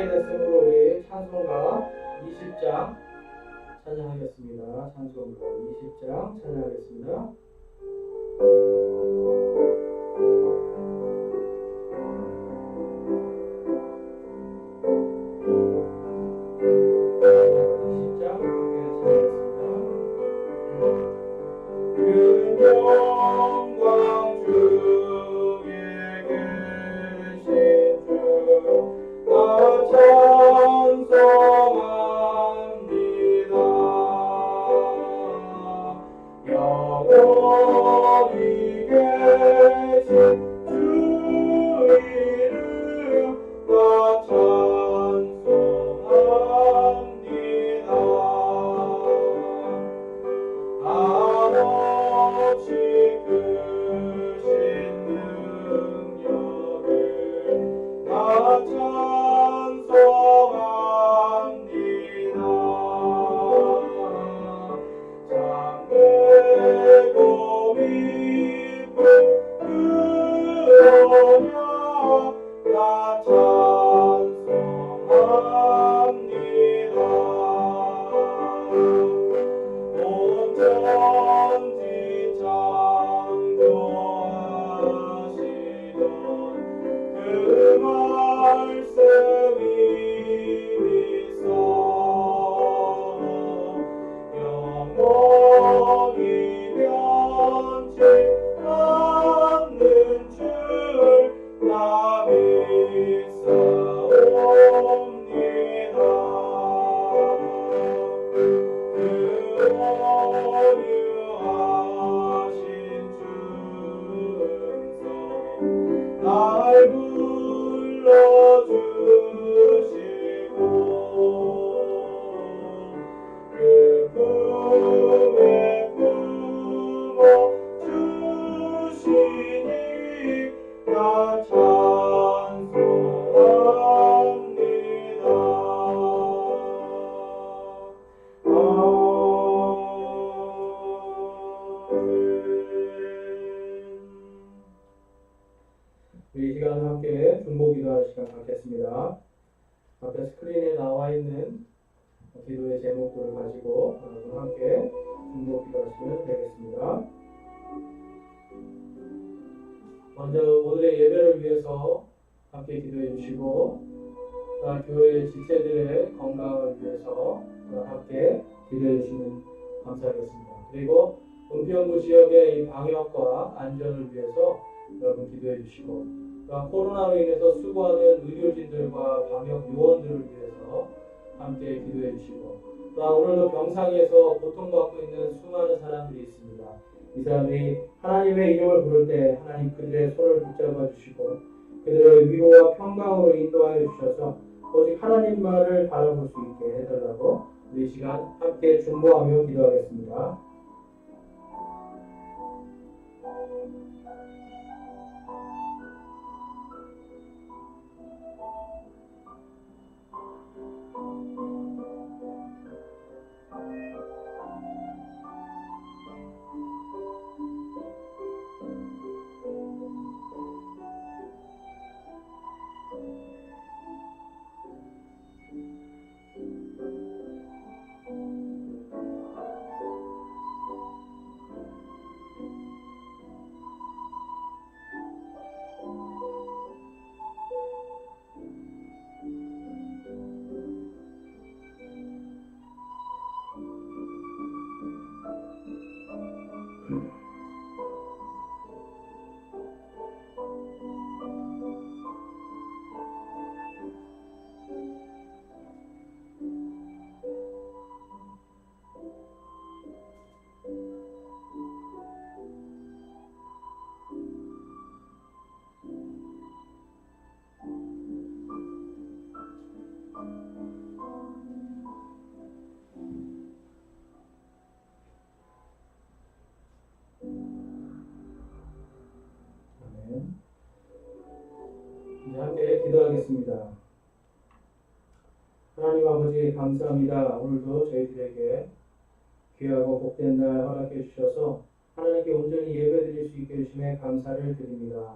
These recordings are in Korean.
시간이 됐으므로 우리 찬송가 20장 찬양하겠습니다. 찬송가 20장 찬양하겠습니다. 우리 이 시간 함께 중보기도할 시간 갖겠습니다. 앞에 스크린에 나와 있는 기도의 제목들을 가지고 여러분 함께 중보기도하시면 되겠습니다. 먼저 오늘의 예배를 위해서 함께 기도해 주시고, 교회 지체들의 건강을 위해서 함께 기도해 주시면 감사하겠습니다. 그리고 은평구 지역의 이 방역과 안전을 위해서 여러분 기도해 주시고, 코로나로 인해서 수고하는 의료진들과 방역 요원들을 위해서 함께 기도해 주시고, 오늘도 병상에서 고통받고 있는 수많은 사람들이 있습니다. 이 사람들이 하나님의 이름을 부를 때 하나님 그들의 손을 붙잡아 주시고 그들을 위로와 평강으로 인도하여 주셔서 오직 하나님 말을 바라볼 수 있게 해달라고 우리 시간 함께 중보하며 기도하겠습니다. 이제 함께 기도하겠습니다. 하나님 아버지 감사합니다. 오늘도 저희들에게 귀하고 복된 날 허락해 주셔서 하나님께 온전히 예배드릴 수 있게 해주심에 감사를 드립니다.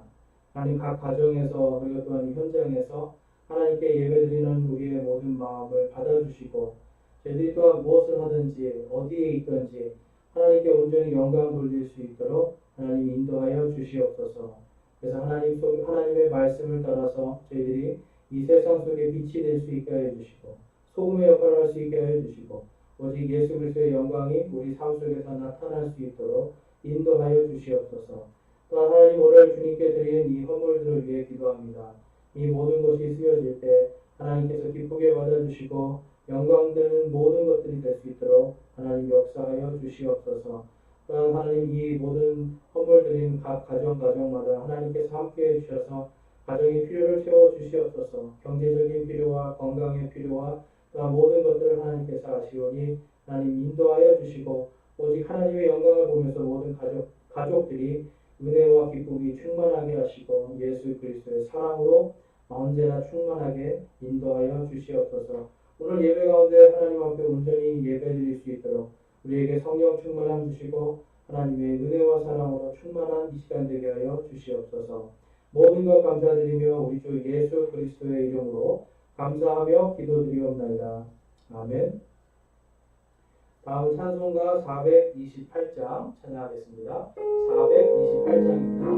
하나님 각 가정에서 그리고 또한 현장에서 하나님께 예배드리는 우리의 모든 마음을 받아주시고 저희들이 또한 무엇을 하든지 어디에 있든지 하나님께 온전히 영광 돌릴 수 있도록 하나님 인도하여 주시옵소서. 그래서 하나님의 말씀을 따라서 저희들이 이 세상 속에 빛이 될 수 있게 하여 주시고 소금의 역할을 할 수 있게 하여 주시고 오직 예수 그리스도의 영광이 우리 삶 속에서 나타날 수 있도록 인도하여 주시옵소서. 또한 하나님 오늘 주님께 드리는 이 헌물들을 위해 기도합니다. 이 모든 것이 쓰여질 때 하나님께서 기쁘게 받아주시고 영광되는 모든 것들이 될 수 있도록 하나님 역사하여 주시옵소서. 또한 하나님 이 모든 헌물들인 각 가정마다 하나님께서 함께해 주셔서 가정의 필요를 채워 주시옵소서. 경제적인 필요와 건강의 필요와 또한 모든 것들을 하나님께서 아시오니 하나님 인도하여 주시고 오직 하나님의 영광을 보면서 모든 가족들이 은혜와 기쁨이 충만하게 하시고 예수 그리스도의 사랑으로 언제나 충만하게 인도하여 주시옵소서. 오늘 예배 가운데 하나님 앞에 온전히 예배드릴 수 있도록 우리에게 성령 충만함 주시고 하나님의 은혜와 사랑으로 충만한 이 시간 되게 하여 주시옵소서. 모든 것 감사드리며 우리 주 예수 그리스도의 이름으로 감사하며 기도드리옵나이다. 아멘. 다음은 찬송가 428장 찬양하겠습니다. 428장입니다.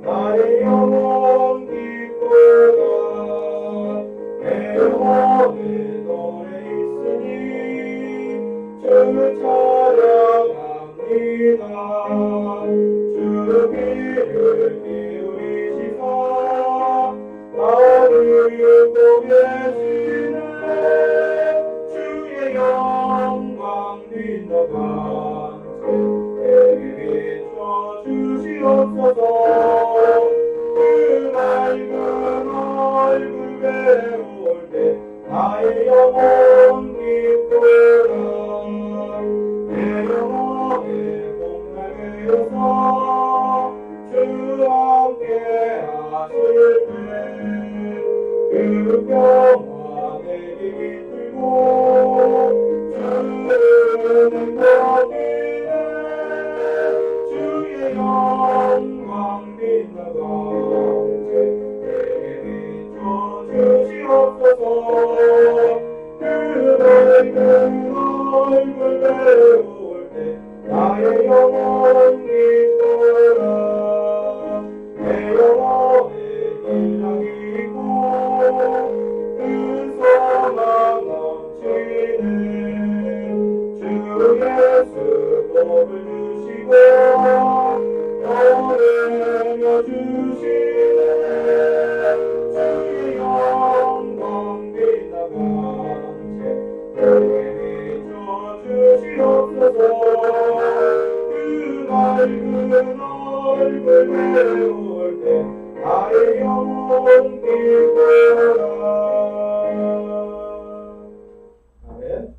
나의 영혼 기쁘다. 내 영혼에 너에 있으니 주를 찬양합니다. 주를 귀를 기울이시사 나를 보고 계시네. 주의 영광 빛나가 내게 비춰 주시옵소서. 그 맑은 얼굴 배울 때 나의 영혼 기쁘다. 내 영혼에 복날되어서 주 함께 하실 때 그 평화 내게 깃들고 주는 행복이네. 주의 영광 빛나가 내게 비춰 주시옵소서. 그 맑은 얼굴 배울 때 나의 영혼 기쁘다. 내 영혼에 희망이 있고 그 소망 넘치네. 주 예수 복을 주시고 보내며 주시네. 주의 영광 빛나가 내게 비춰 주시옵소서. 그 맑은 얼굴 배울 때 나의 영혼 기쁘다. 아멘.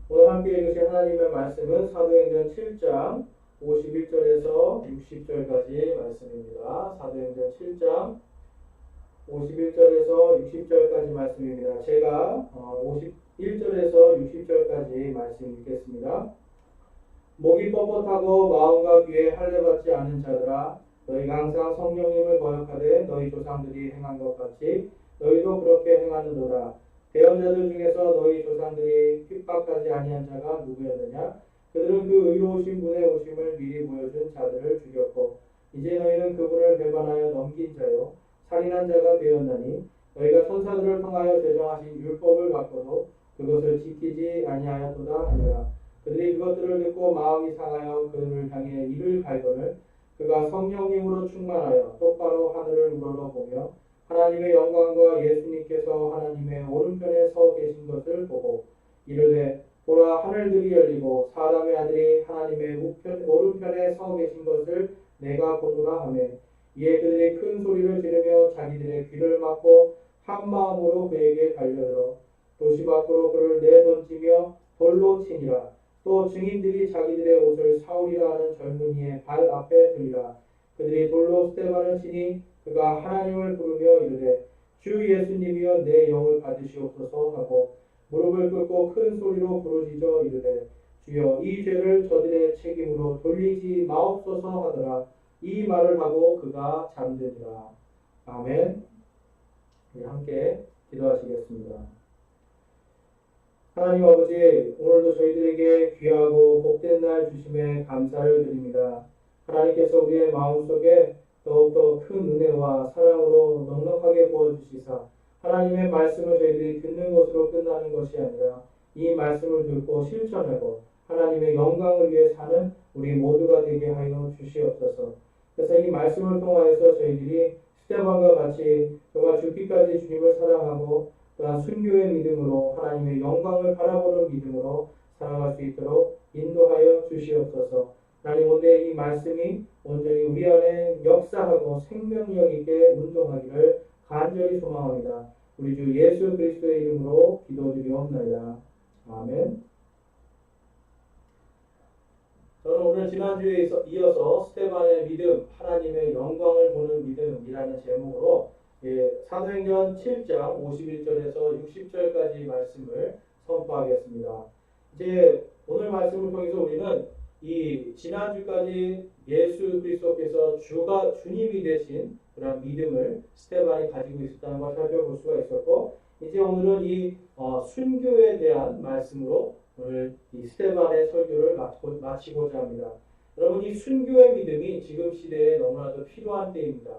오늘 함께 읽으신 하나님의 말씀은 사도행전 7장 51절에서 60절까지 말씀입니다. 사도행전 7장 51절에서 60절까지 말씀입니다. 제가 51절에서 60절까지 말씀 읽겠습니다. 목이 뻣뻣하고 마음과 귀에 할례받지 않은 자들아, 너희가 항상 성령님을 거역하되 너희 조상들이 행한 것 같이 너희도 그렇게 행하는도다. 대언자들 중에서 너희 조상들이 핍박하지 아니한 자가 누구였느냐? 그들은 그 의로우신 분의 오심을 미리 보여준 자들을 죽였고 이제 너희는 그분을 배반하여 넘긴 자요 살인한 자가 되었나니 너희가 천사들을 통하여 제정하신 율법을 받고도 그것을 지키지 아니하였도다 하니라. 그들이 그것들을 듣고 마음이 상하여 그를 향해 이를 갈거늘 그가 성령님으로 충만하여 똑바로 하늘을 우러러보며 하나님의 영광과 예수님께서 하나님의 오른편에 서 계신 것을 보고 이르되 보라 하늘들이 열리고 사람의 아들이 하나님의 오른편에 서 계신 것을 내가 보노라 하매 이에 그들이 큰 소리를 지르며 자기들의 귀를 막고 한 마음으로 그에게 달려들어 도시 밖으로 그를 내던지며 돌로 치니라. 또 증인들이 자기들의 옷을 사울이라 하는 젊은이의 발 앞에 들리라. 그들이 돌로 스데반을 치니 그가 하나님을 부르며 이르되 주 예수님이여 내 영을 받으시옵소서 하고 무릎을 꿇고 큰 소리로 부르짖어 이르되 주여 이 죄를 저들의 책임으로 돌리지 마옵소서 하더라. 이 말을 하고 그가 잠드니라. 아멘. 함께 기도하시겠습니다. 하나님 아버지, 오늘도 저희들에게 귀하고 복된 날 주심에 감사를 드립니다. 하나님께서 우리의 마음속에 더욱더 큰 은혜와 사랑으로 넉넉하게 부어주시사 하나님의 말씀을 저희들이 듣는 것으로 끝나는 것이 아니라 이 말씀을 듣고 실천하고 하나님의 영광을 위해 사는 우리 모두가 되게 하여 주시옵소서. 그래서 이 말씀을 통하여서 저희들이 스데반과 같이 정말 죽기까지 주님을 사랑하고 또한 순교의 믿음으로 하나님의 영광을 바라보는 믿음으로 살아갈 수 있도록 인도하여 주시옵소서. 하나님 오늘 이 말씀이 온전히 우리 안에 역사하고 생명력 있게 운동하기를 간절히 소망합니다. 우리 주 예수 그리스도의 이름으로 기도드리옵나이다. 아멘. 저는 오늘 지난주에 이어서 스데반의 믿음, 하나님의 영광을 보는 믿음이라는 제목으로 사도행전 7장 51절에서 60절까지 말씀을 선포하겠습니다. 이제 오늘 말씀을 통해서 우리는 이 지난주까지 예수 그리스도께서 주님이 되신 그런 믿음을 스데반이 가지고 있었다는 걸 살펴볼 수가 있었고, 이제 오늘은 이 순교에 대한 말씀으로 오늘 이 스데반의 설교를 마치고자 합니다. 여러분, 이 순교의 믿음이 지금 시대에 너무나도 필요한 때입니다.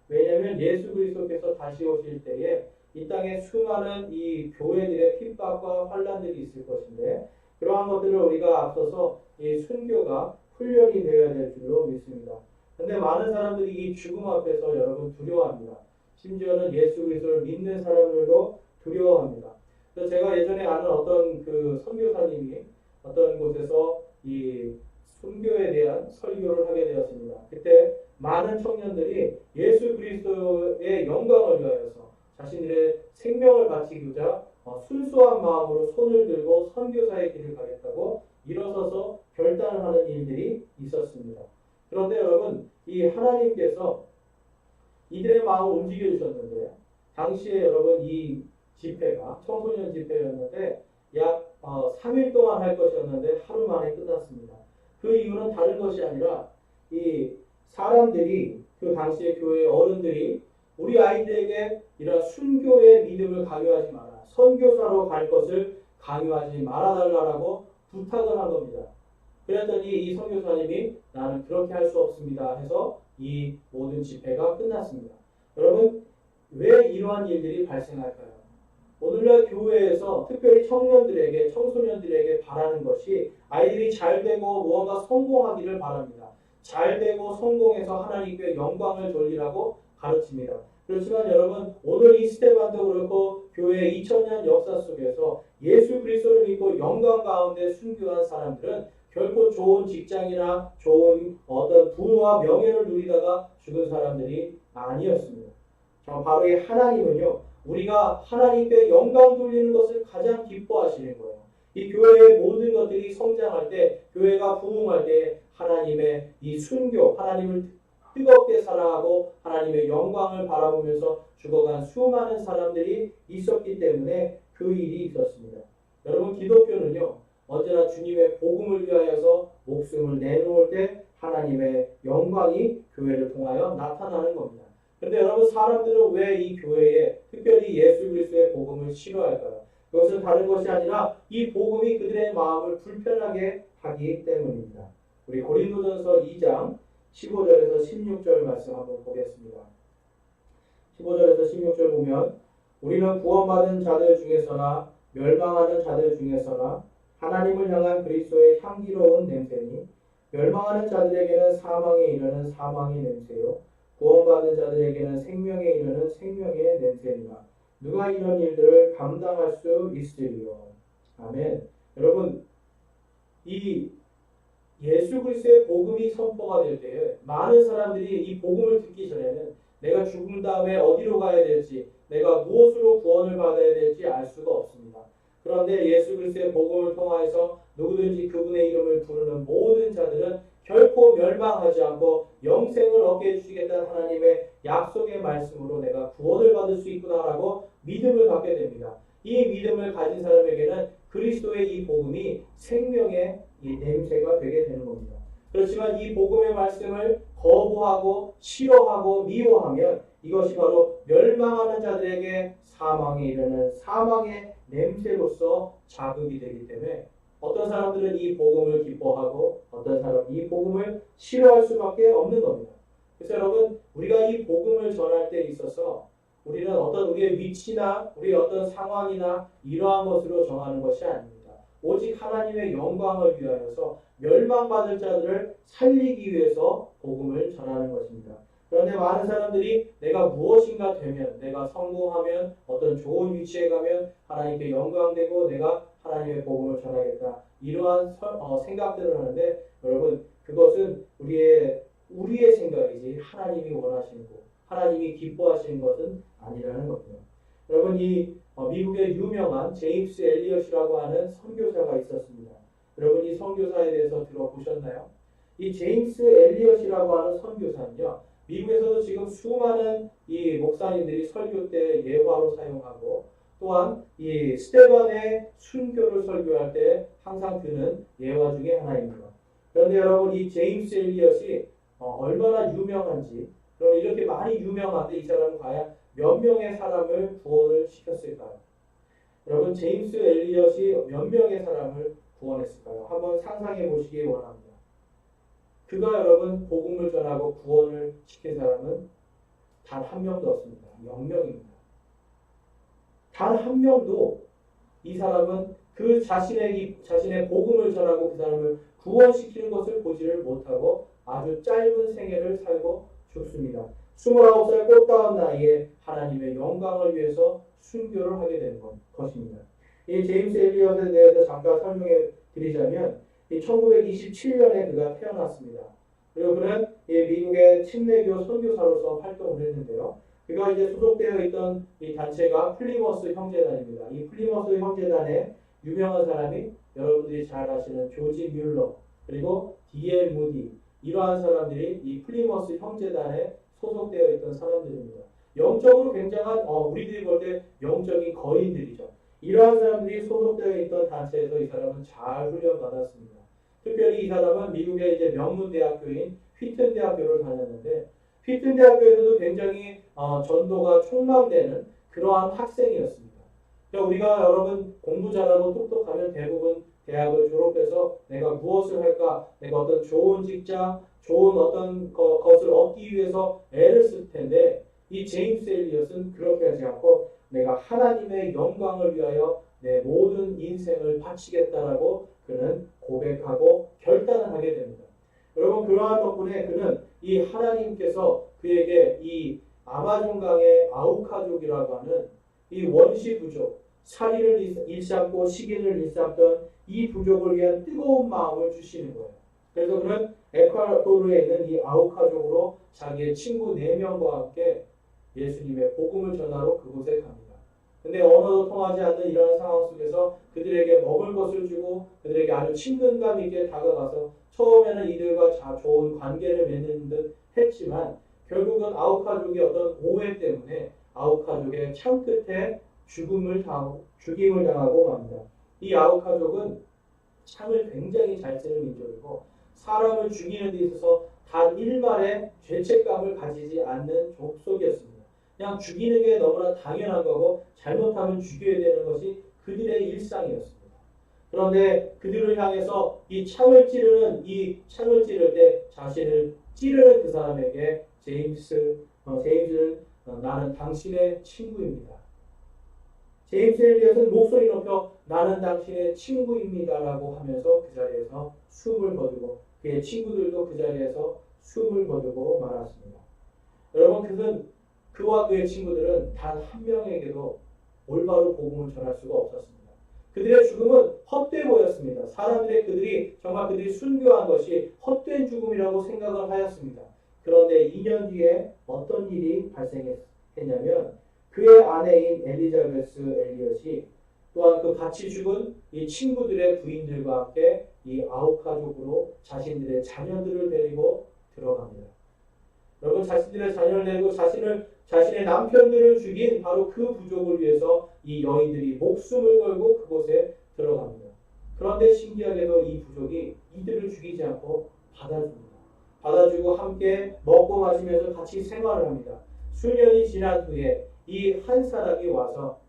왜냐하면 예수 그리스도께서 다시 오실 때에 이 땅에 수많은 이 교회들의 핍박과 환란들이 있을 것인데, 그러한 것들을 우리가 앞서서 이 순교가 훈련이 되어야 될 줄로 믿습니다. 그런데 많은 사람들이 이 죽음 앞에서 여러분 두려워합니다. 심지어는 예수 그리스도를 믿는 사람들도 두려워합니다. 그래서 제가 예전에 아는 어떤 그 선교사님이 어떤 곳에서 이 순교에 대한 설교를 하게 되었습니다. 그때 많은 청년들이 예수 그리스도의 영광을 위하여서 자신들의 생명을 바치고자 순수한 마음으로 손을 들고 선교사의 길을 가겠다고 일어서서 결단을 하는 일들이 있었습니다. 그런데 여러분, 이 하나님께서 이들의 마음을 움직여 주셨는데, 당시에 여러분 이 집회가 청소년 집회였는데 약 3일 동안 할 것이었는데 하루 만에 끝났습니다. 그 이유는 다른 것이 아니라 이 사람들이, 그 당시의 교회 어른들이 우리 아이들에게 이런 순교의 믿음을 강요하지 마라, 선교사로 갈 것을 강요하지 말아달라고 부탁을 한 겁니다. 그랬더니 이 선교사님이 나는 그렇게 할 수 없습니다 해서 이 모든 집회가 끝났습니다. 여러분, 왜 이러한 일들이 발생할까요? 오늘날 교회에서 특별히 청년들에게, 청소년들에게 바라는 것이 아이들이 잘되고 무언가 성공하기를 바랍니다. 잘되고 성공해서 하나님께 영광을 돌리라고 가르칩니다. 그렇지만 여러분, 오늘 이 스데반도 그렇고 교회 2000년 역사 속에서 예수 그리스도를 믿고 영광 가운데 순교한 사람들은 결코 좋은 직장이나 좋은 어떤 부와 명예를 누리다가 죽은 사람들이 아니었습니다. 바로 이 하나님은요, 우리가 하나님께 영광 돌리는 것을 가장 기뻐하시는 거예요. 이 교회의 모든 것들이 성장할 때, 교회가 부흥할 때 하나님의 이 순교, 하나님을 뜨겁게 사랑하고 하나님의 영광을 바라보면서 죽어간 수많은 사람들이 있었기 때문에 그 일이 있었습니다. 여러분, 기독교는요, 언제나 주님의 복음을 위하여서 목숨을 내놓을 때 하나님의 영광이 교회를 통하여 나타나는 겁니다. 그런데 여러분, 사람들은 왜 이 교회에 특별히 예수 그리스도의 복음을 싫어할까요? 그것은 다른 것이 아니라 이 복음이 그들의 마음을 불편하게 하기 때문입니다. 우리 고린도전서 2장 15절에서 16절 말씀 한번 보겠습니다. 15절에서 16절 보면 우리는 구원받은 자들 중에서나 멸망하는 자들 중에서나 하나님을 향한 그리스도의 향기로운 냄새니 멸망하는 자들에게는 사망에 이르는 사망의 냄새요 구원받는 자들에게는 생명에 이르는 생명의 냄새니라. 누가 이런 일들을 감당할 수 있으리요. 아멘. 여러분, 이 예수 그리스도의 복음이 선포가 될 때에 많은 사람들이 이 복음을 듣기 전에는 내가 죽은 다음에 어디로 가야 될지, 내가 무엇으로 구원을 받아야 될지 알 수가 없습니다. 그런데 예수 그리스도의 복음을 통하여서 누구든지 그분의 이름을 부르는 모든 자들은 결코 멸망하지 않고 영생을 얻게 해주시겠다는 하나님의 약속의 말씀으로 내가 구원을 받을 수 있구나라고 믿음을 갖게 됩니다. 이 믿음을 가진 사람에게는 그리스도의 이 복음이 생명의 이 냄새가 되게 되는 겁니다. 그렇지만 이 복음의 말씀을 거부하고 싫어하고 미워하면 이것이 바로 멸망하는 자들에게 사망에 이르는 사망의 냄새로서 자극이 되기 때문에 어떤 사람들은 이 복음을 기뻐하고 어떤 사람은 이 복음을 싫어할 수밖에 없는 겁니다. 그래서 여러분, 우리가 이 복음을 전할 때 있어서 우리는 어떤 우리의 위치나 우리의 어떤 상황이나 이러한 것으로 정하는 것이 아닙니다. 오직 하나님의 영광을 위하여서 멸망받을 자들을 살리기 위해서 복음을 전하는 것입니다. 그런데 많은 사람들이 내가 무엇인가 되면, 내가 성공하면, 어떤 좋은 위치에 가면 하나님께 영광되고 내가 하나님의 복음을 전하겠다. 이러한 생각들을 하는데 여러분, 그것은 우리의 생각이지 하나님이 원하시는 것, 하나님이 기뻐하시는 것은 아니라는 겁니다. 여러분, 이 미국의 유명한 제임스 엘리엇이라고 하는 선교사가 있었습니다. 여러분, 이 선교사에 대해서 들어보셨나요? 이 제임스 엘리엇이라고 하는 선교사는요, 미국에서도 지금 수많은 이 목사님들이 설교 때 예화로 사용하고 또한 이 스테반의 순교를 설교할 때 항상 드는 예화 중에 하나입니다. 그런데 여러분, 이 제임스 엘리엇이 얼마나 유명한지, 그럼 이렇게 많이 유명한데 이 사람은 과연 몇 명의 사람을 구원을 시켰을까요? 여러분, 제임스 엘리엇이 몇 명의 사람을 구원했을까요? 한번 상상해 보시기 원합니다. 그가 여러분 복음을 전하고 구원을 시킨 사람은 단 한 명도 없습니다. 0명입니다. 단 한 명도 이 사람은 그 자신의 복음을 전하고 그 사람을 구원시키는 것을 보지를 못하고 아주 짧은 생애를 살고 죽습니다. 29살 꽃다운 나이에 하나님의 영광을 위해서 순교를 하게 된 것입니다. 이 제임스 엘리엇에 대해서 잠깐 설명해 드리자면 1927년에 그가 태어났습니다. 그리고 그는 미국의 침례교 선교사로서 활동을 했는데요. 그가 이제 소속되어 있던 이 단체가 플리머스 형제단입니다. 이 플리머스 형제단의 유명한 사람이 여러분들이 잘 아시는 조지 뮬러 그리고 D.L. 무디, 이러한 사람들이 이 플리머스 형제단에 소속되어 있던 사람들입니다. 영적으로 굉장한 우리들이 볼 때 영적인 거인들이죠. 이러한 사람들이 소속되어 있던 단체에서 이 사람은 잘 훈련받았습니다. 특별히 이 사람은 미국의 이제 명문 대학교인 휘튼 대학교를 다녔는데 휘튼 대학교에서도 굉장히 전도가 촉망되는 그러한 학생이었습니다. 그러니까 우리가 여러분 공부 잘하고 똑똑하면 대부분 대학을 졸업해서 내가 무엇을 할까, 내가 어떤 좋은 직장, 좋은 어떤 것을 얻기 위해서 애를 쓸 텐데 이 제임스 엘리엇은 그렇게 하지 않고 내가 하나님의 영광을 위하여 내 모든 인생을 바치겠다라고 그는 고백하고 결단을 하게 됩니다. 여러분, 그러한 덕분에 그는 이 하나님께서 그에게 이 아마존강의 아우카족이라고 하는 이 원시 부족, 살인을 일삼고 식인을 일삼던 이 부족을 위한 뜨거운 마음을 주시는 거예요. 그래서 그는 에콰도르에 있는 이 아우카족으로 자기의 친구 4명과 함께 예수님의 복음을 전하러 그곳에 갑니다. 근데 언어도 통하지 않는 이런 상황 속에서 그들에게 먹을 것을 주고 그들에게 아주 친근감 있게 다가가서 처음에는 이들과 좋은 관계를 맺는 듯 했지만 결국은 아우카족의 어떤 오해 때문에 아우카족의 창 끝에 죽임을 당하고 맙니다. 이 아우카족은 창을 굉장히 잘 쓰는 민족이고 사람을 죽이는 데 있어서 단 일말의 죄책감을 가지지 않는 족속이었습니다. 그냥 죽이는 게 너무나 당연한 거고 잘못하면 죽여야 되는 것이 그들의 일상이었습니다. 그런데 그들을 향해서 이 창을 찌를 때 자신을 찌르는 그 사람에게 제임스는 나는 당신의 친구입니다. 제임스 엘리엇은 목소리 높여 나는 당신의 친구입니다라고 하면서 그 자리에서 숨을 거두고 그의 친구들도 그 자리에서 숨을 거두고 말았습니다. 여러분 그와 그의 친구들은 단 한 명에게도 올바로 복음을 전할 수가 없었습니다. 그들의 죽음은 헛돼 보였습니다. 사람들의 그들이 순교한 것이 헛된 죽음이라고 생각을 하였습니다. 그런데 2년 뒤에 어떤 일이 발생했냐면 그의 아내인 엘리자베스 엘리엇이 또한 그 같이 죽은 이 친구들의 부인들과 함께 이 아우카족으로 자신들의 자녀들을 데리고 들어갑니다. 여러분, 자신들의 자녀를 데리고 자신의 남편들을 죽인 바로 그 부족을 위해서 이 여인들이 목숨을 걸고 그곳에 들어갑니다. 그런데 신기하게도 이 부족이 이들을 죽이지 않고 받아줍니다. 받아주고 함께 먹고 마시면서 같이 생활을 합니다. 수년이 지난 후에 이 한 사람이 와서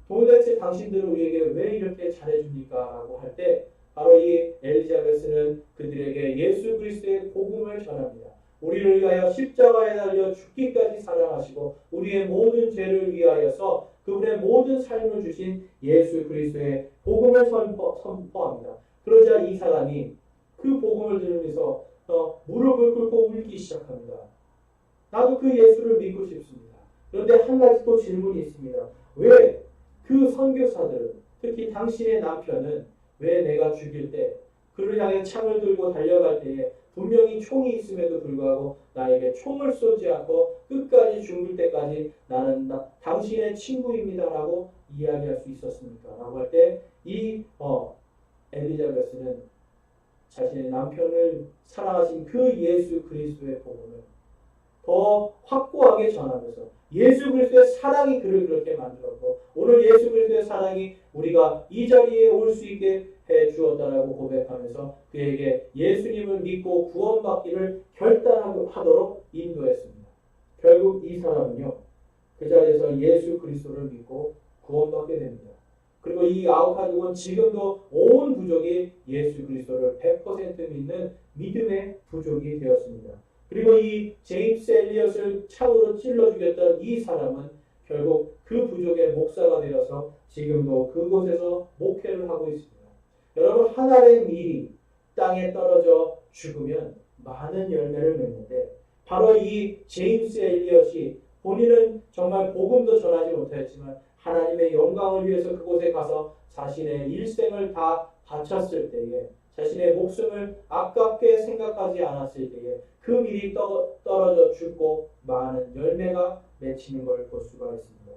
도대체 당신들은 우리에게 왜 이렇게 잘해줍니까? 라고 할 때 바로 이 엘리자베스는 그들에게 예수 그리스도의 복음을 전합니다. 우리를 위하여 십자가에 달려 죽기까지 사랑하시고 우리의 모든 죄를 위하여서 그분의 모든 삶을 주신 예수 그리스도의 복음을 선포합니다. 그러자 이 사람이 그 복음을 들으면서 무릎을 꿇고 울기 시작합니다. 나도 그 예수를 믿고 싶습니다. 그런데 한 가지 또 질문이 있습니다. 왜 그 선교사들은, 특히 당신의 남편은 왜 내가 죽일 때 그를 향해 창을 들고 달려갈 때에 분명히 총이 있음에도 불구하고 나에게 총을 쏘지 않고 끝까지 죽을 때까지 나는 당신의 친구입니다 라고 이야기할 수 있었습니까? 라고 할 때 이 엘리자베스는 자신의 남편을 사랑하신 그 예수 그리스도의 복음을 더 확고하게 전하면서 예수 그리스도의 사랑이 그를 그렇게 만들었고 오늘 예수 그리스도의 사랑이 우리가 이 자리에 올 수 있게 해 주었다라고 고백하면서 그에게 예수님을 믿고 구원받기를 결단하도록 인도했습니다. 결국 이 사람은요, 그 자리에서 예수 그리스도를 믿고 구원받게 됩니다. 그리고 이 아우카족은 지금도 온 부족이 예수 그리스도를 100% 믿는 믿음의 부족이 되었습니다. 그리고 이 제임스 엘리엇을 창으로 찔러 죽였던 이 사람은 결국 그 부족의 목사가 되어서 지금도 그곳에서 목회를 하고 있습니다. 여러분, 한 알의 밀이 땅에 떨어져 죽으면 많은 열매를 맺는데 바로 이 제임스 엘리엇이 본인은 정말 복음도 전하지 못하였지만 하나님의 영광을 위해서 그곳에 가서 자신의 일생을 다 바쳤을 때에 자신의 목숨을 아깝게 생각하지 않았을 때에 그 밀이 떨어져 죽고 많은 열매가 맺히는 걸 볼 수가 있습니다.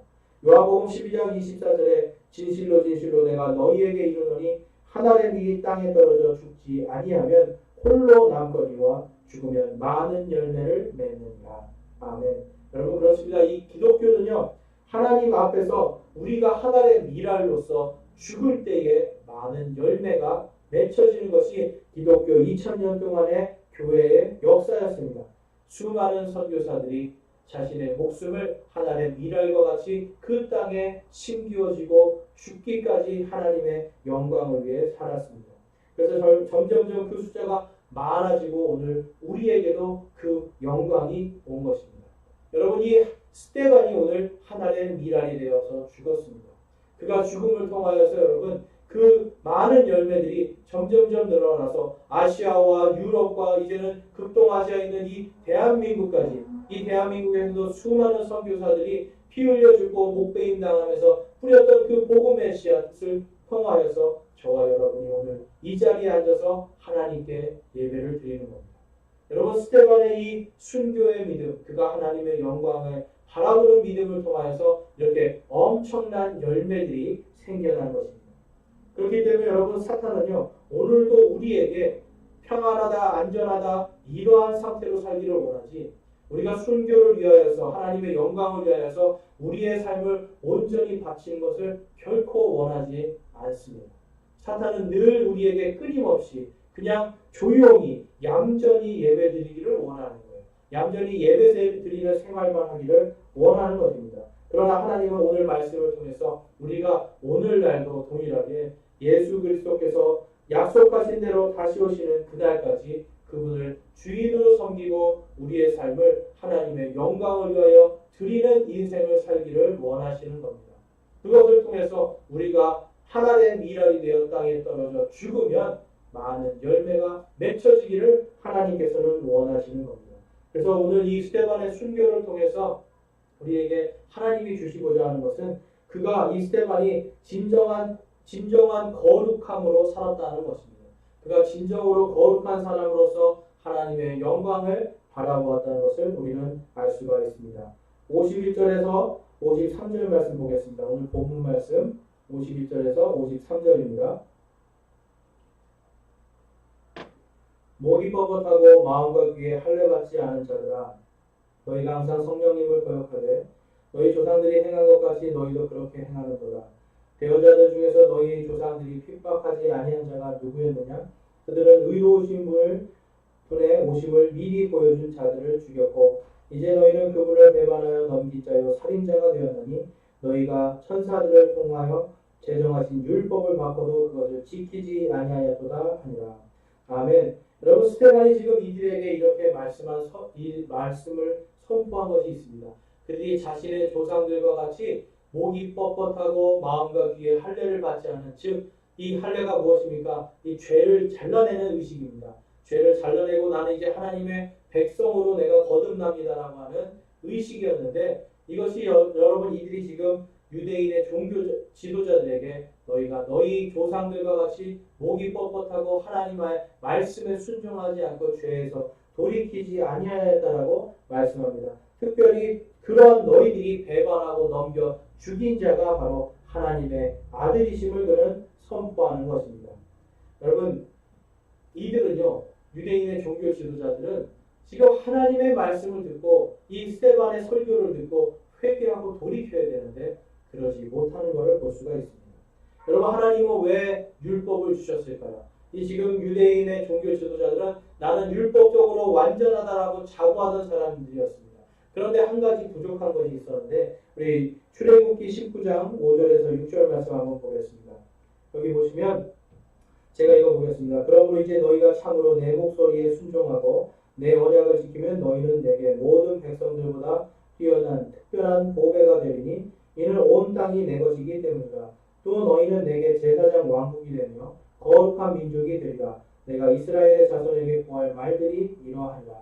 요한복음 12장 24절에 진실로 진실로 내가 너희에게 이르노니 한 알의 밀이 땅에 떨어져 죽지 아니하면 홀로 남거니와 죽으면 많은 열매를 맺느니라. 아멘. 여러분, 그렇습니다. 이 기독교는요, 하나님 앞에서 우리가 한 알의 밀알로서 죽을 때에 많은 열매가 맺혀지는 것이 기독교 2000년 동안의 교회의 역사였습니다. 수많은 선교사들이 자신의 목숨을 하나님의 밀알과 같이 그 땅에 심기어지고 죽기까지 하나님의 영광을 위해 살았습니다. 그래서 점점점 그 숫자가 많아지고 오늘 우리에게도 그 영광이 온 것입니다. 여러분, 이 스데반이 오늘 하나님의 밀알이 되어서 죽었습니다. 그가 죽음을 통하여서 여러분 그 많은 열매들이 점점점 늘어나서 아시아와 유럽과 이제는 극동아시아에 있는 이 대한민국까지, 이 대한민국에서도 수많은 선교사들이 피 흘려 죽고 목베임 당하면서 뿌렸던 그 복음의 씨앗을 통하여서 저와 여러분이 오늘 이 자리에 앉아서 하나님께 예배를 드리는 겁니다. 여러분, 스데반의 이 순교의 믿음, 그가 하나님의 영광을 바라보는 믿음을 통하여서 이렇게 엄청난 열매들이 생겨난 것입니다. 그렇기 때문에 여러분, 사탄은요, 오늘도 우리에게 평안하다, 안전하다 이러한 상태로 살기를 원하지, 우리가 순교를 위하여서 하나님의 영광을 위하여서 우리의 삶을 온전히 바치는 것을 결코 원하지 않습니다. 사탄은 늘 우리에게 끊임없이 그냥 조용히 얌전히 예배드리기를 원하는 거예요. 얌전히 예배드리는 생활만 하기를 원하는 것입니다. 그러나 하나님은 오늘 말씀을 통해서 우리가 오늘날도 동일하게 예수 그리스도께서 약속하신 대로 다시 오시는 그날까지 그분을 주인으로 섬기고 우리의 삶을 하나님의 영광을 위하여 드리는 인생을 살기를 원하시는 겁니다. 그것을 통해서 우리가 하나님의 밀알이 되어 땅에 떨어져 죽으면 많은 열매가 맺혀지기를 하나님께서는 원하시는 겁니다. 그래서 오늘 이 스데반의 순교를 통해서 우리에게 하나님이 주시고자 하는 것은 그가 이 스데반이 진정한 거룩함으로 살았다는 것입니다. 그가 진정으로 거룩한 사람으로서 하나님의 영광을 바라보았다는 것을 우리는 알 수가 있습니다. 51절에서 53절 말씀 보겠습니다. 오늘 본문 말씀 51절에서 53절입니다. 목이 뻣뻣하고 마음과 귀에 할례받지 않은 자들아, 너희가 항상 성령님을 거역하되 너희 조상들이 행한 것 같이 너희도 그렇게 행하는도다. 대언자들 중에서 너희 조상들이 핍박하지 아니한 자가 누구였느냐? 그들은 의로우신 분의 오심을 미리 보여준 자들을 죽였고 이제 너희는 그분을 배반하여 넘긴 자요 살인자가 되었느니 너희가 천사들을 통하여 제정하신 율법을 바꿔도 그것을 지키지 아니하였도다 하니라. 아멘. 여러분, 스데반이 지금 이들에게 이렇게 이 말씀을 선포한 것이 있습니다. 그들이 자신의 조상들과 같이 목이 뻣뻣하고 마음과 귀에 할례를 받지 않은, 즉 이 할례가 무엇입니까? 이 죄를 잘라내는 의식입니다. 죄를 잘라내고 나는 이제 하나님의 백성으로 내가 거듭납니다라고 하는 의식이었는데, 이것이 여러분, 이들이 지금 유대인의 종교 지도자들에게 너희가 너희 조상들과 같이 목이 뻣뻣하고 하나님의 말씀에 순종하지 않고 죄에서 돌이키지 아니하였다라고 말씀합니다. 특별히 그런 너희들이 배반하고 넘겨 죽인 자가 바로 하나님의 아들이심을 그는 선포하는 것입니다. 여러분, 이들은요, 유대인의 종교 지도자들은 지금 하나님의 말씀을 듣고 이 스데반의 설교를 듣고 회개하고 돌이켜야 되는데 그러지 못하는 것을 볼 수가 있습니다. 여러분, 하나님은 왜 율법을 주셨을까요? 이 지금 유대인의 종교 지도자들은 나는 율법적으로 완전하다라고 자부하던 사람들이었습니다. 그런데 한 가지 부족한 것이 있었는데 우리 출애굽기 19장 5절에서 6절 말씀 한번 보겠습니다. 여기 보시면 제가 읽어보겠습니다. 그러므로 이제 너희가 참으로 내 목소리에 순종하고 내 언약을 지키면 너희는 내게 모든 백성들보다 뛰어난 특별한 보배가 되리니 이는 온 땅이 내 것이기 때문이다. 또 너희는 내게 제사장 왕국이 되며 거룩한 민족이 되리라. 내가 이스라엘의 자손에게 구할 말들이 이러하리라.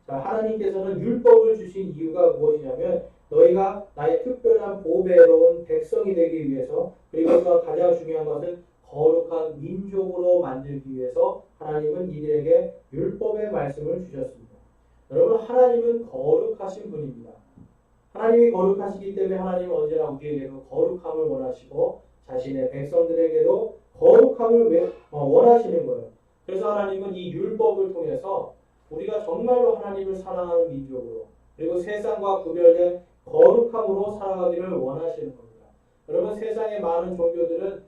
자, 하나님께서는 율법을 주신 이유가 무엇이냐면 너희가 나의 특별한 보배로운 백성이 되기 위해서, 그리고 또 가장 중요한 것은 거룩한 민족으로 만들기 위해서 하나님은 이들에게 율법의 말씀을 주셨습니다. 여러분, 하나님은 거룩하신 분입니다. 하나님이 거룩하시기 때문에 하나님은 언제나 우리에게도 거룩함을 원하시고 자신의 백성들에게도 거룩함을 원하시는 거예요. 그래서 하나님은 이 율법을 통해서 우리가 정말로 하나님을 사랑하는 민족으로, 그리고 세상과 구별된 거룩함으로 살아가기를 원하시는 겁니다. 여러분, 세상의 많은 종교들은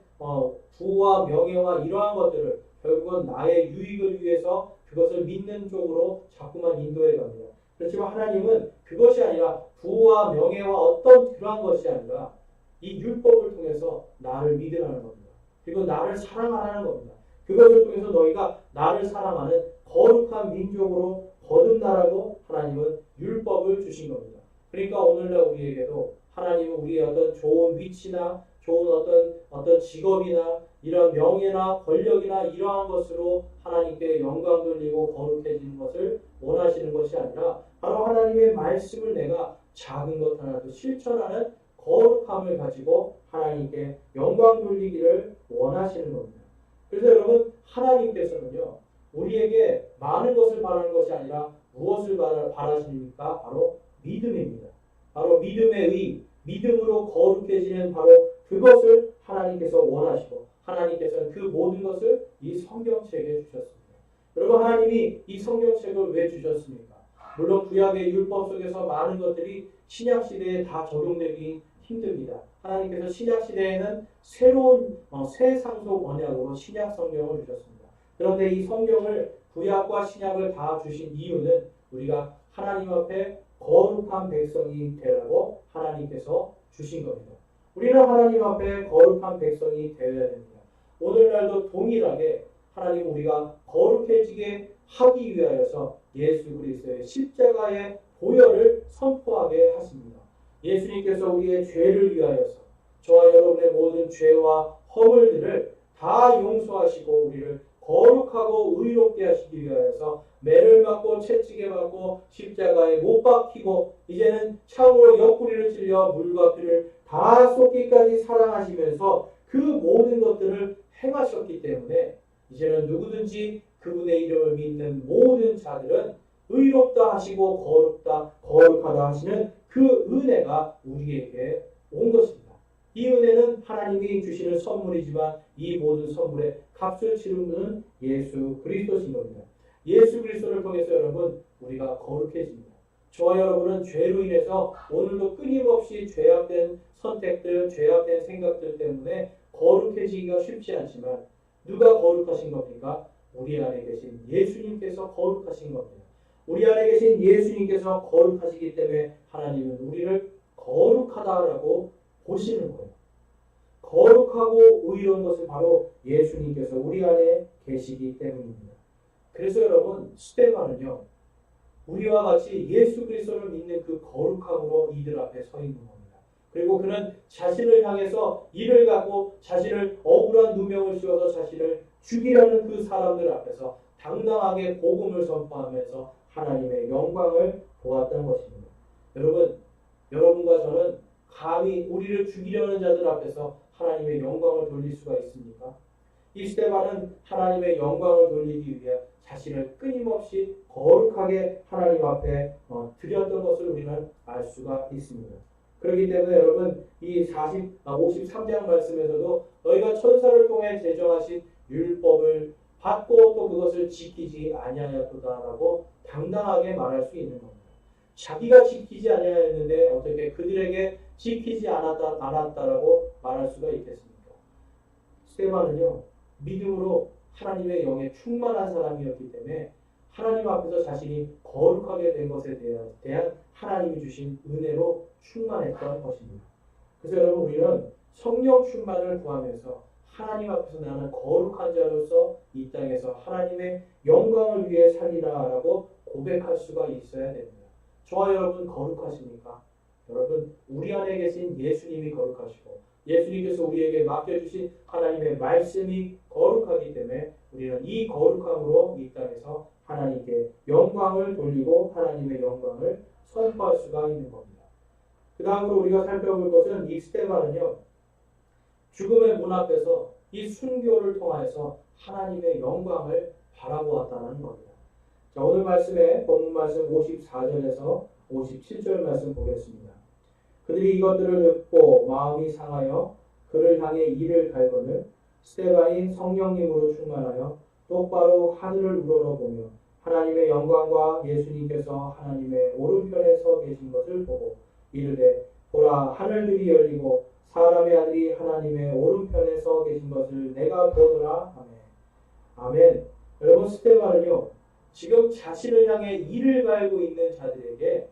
부와 명예와 이러한 것들을 결국은 나의 유익을 위해서 그것을 믿는 쪽으로 자꾸만 인도해 갑니다. 그렇지만 하나님은 그것이 아니라 부와 명예와 어떤 그러한 것이 아니라 이 율법을 통해서 나를 믿으라는 겁니다. 그리고 나를 사랑하라는 겁니다. 그것을 통해서 너희가 나를 사랑하는 거룩한 민족으로 거듭나라고 하나님은 율법을 주신 겁니다. 그러니까 오늘날 우리에게도 하나님은 우리의 어떤 좋은 위치나 좋은 어떤 직업이나 이런 명예나 권력이나 이러한 것으로 하나님께 영광 돌리고 거룩해지는 것을 원하시는 것이 아니라 바로 하나님의 말씀을 내가 작은 것 하나도 실천하는 거룩함을 가지고 하나님께 영광 돌리기를 원하시는 겁니다. 그래서 여러분, 하나님께서는요, 우리에게 많은 것을 바라는 것이 아니라 무엇을 바라십니까? 바로 믿음입니다. 바로 믿음의 의, 믿음으로 거룩해지는 바로 그것을 하나님께서 원하시고 하나님께서는 그 모든 것을 이 성경책에 주셨습니다. 여러분, 하나님이 이 성경책을 왜 주셨습니까? 물론 구약의 율법 속에서 많은 것들이 신약시대에 다 적용되기 힘듭니다. 하나님께서 신약시대에는 새로운 새 상속 언약으로 신약 성경을 주셨습니다. 그런데 이 성경을 구약과 신약을 다 주신 이유는 우리가 하나님 앞에 거룩한 백성이 되라고 하나님께서 주신 겁니다. 우리는 하나님 앞에 거룩한 백성이 되어야 됩니다. 오늘날도 동일하게 하나님 우리가 거룩해지게 하기 위하여서 예수 그리스도의 십자가의 보혈을 선포하게 하십니다. 예수님께서 우리의 죄를 위하여서 저와 여러분의 모든 죄와 허물들을 다 용서하시고 우리를 거룩하고 의롭게 하시기 위하여서 매를 맞고 채찍에 맞고 십자가에 못 박히고 이제는 창으로 옆구리를 찔려 물과 피를 다 쏟기까지 사랑하시면서 그 모든 것들을 행하셨기 때문에 이제는 누구든지 그분의 이름을 믿는 모든 자들은 의롭다 하시고 거룩하다 하시는 그 은혜가 우리에게 온 것입니다. 이 은혜는 하나님이 주시는 선물이지만 이 모든 선물에 값을 치른 분은 예수 그리스도신 겁니다. 예수 그리스도를 통해서 여러분 우리가 거룩해집니다. 저와 여러분은 죄로 인해서 오늘도 끊임없이 죄악된 선택들, 죄악된 생각들 때문에 거룩해지기가 쉽지 않지만 누가 거룩하신 겁니까? 우리 안에 계신 예수님께서 거룩하신 겁니다. 우리 안에 계신 예수님께서 거룩하시기 때문에 하나님은 우리를 거룩하다라고 보시는 거예요. 거룩하고 의로운 것은 바로 예수님께서 우리 안에 계시기 때문입니다. 그래서 여러분 스데반은요 우리와 같이 예수 그리스도를 믿는 그 거룩함으로 이들 앞에 서 있는 겁니다. 그리고 그는 자신을 향해서 이를 갖고 자신을 억울한 누명을 씌워서 자신을 죽이려는 그 사람들 앞에서 당당하게 복음을 선포하면서 하나님의 영광을 보았던 것입니다. 여러분과 저는 감히 우리를 죽이려는 자들 앞에서 하나님의 영광을 돌릴 수가 있습니까? 이 스데반은 하나님의 영광을 돌리기 위해 자신을 끊임없이 거룩하게 하나님 앞에 드렸던 것을 우리는 알 수가 있습니다. 그렇기 때문에 여러분 이 53장 말씀에서도 너희가 천사를 통해 제정하신 율법을 받고 또 그것을 지키지 아니하였도다라고 당당하게 말할 수 있는 겁니다. 자기가 지키지 아니하였는데 어떻게 그들에게 지키지 않았다라고 말할 수가 있겠습니까? 스데반은요 믿음으로 하나님의 영에 충만한 사람이었기 때문에 하나님 앞에서 자신이 거룩하게 된 것에 대한 하나님이 주신 은혜로 충만했던 것입니다. 그래서 여러분 우리는 성령 충만을 구하면서 하나님 앞에서 나는 거룩한 자로서 이 땅에서 하나님의 영광을 위해 살리라라고 고백할 수가 있어야 됩니다. 저와 여러분 거룩하십니까? 여러분 우리 안에 계신 예수님이 거룩하시고 예수님께서 우리에게 맡겨주신 하나님의 말씀이 거룩하기 때문에 우리는 이 거룩함으로 이 땅에서 하나님께 영광을 돌리고 하나님의 영광을 선포할 수가 있는 겁니다. 그 다음으로 우리가 살펴볼 것은 이 스데반은요 죽음의 문 앞에서 이 순교를 통하여서 하나님의 영광을 바라보았다는 겁니다. 자, 오늘 말씀에 본문 말씀 54절에서 57절 말씀 보겠습니다. 그들이 이것들을 듣고 마음이 상하여 그를 향해 이를 갈거늘 스데반이 성령님으로 충만하여 똑바로 하늘을 우러러보며 하나님의 영광과 예수님께서 하나님의 오른편에 서 계신 것을 보고 이르되 보라 하늘들이 열리고 사람의 아들이 하나님의 오른편에 서 계신 것을 내가 보노라. 아멘. 아멘. 여러분 스데반은요 지금 자신을 향해 이를 갈고 있는 자들에게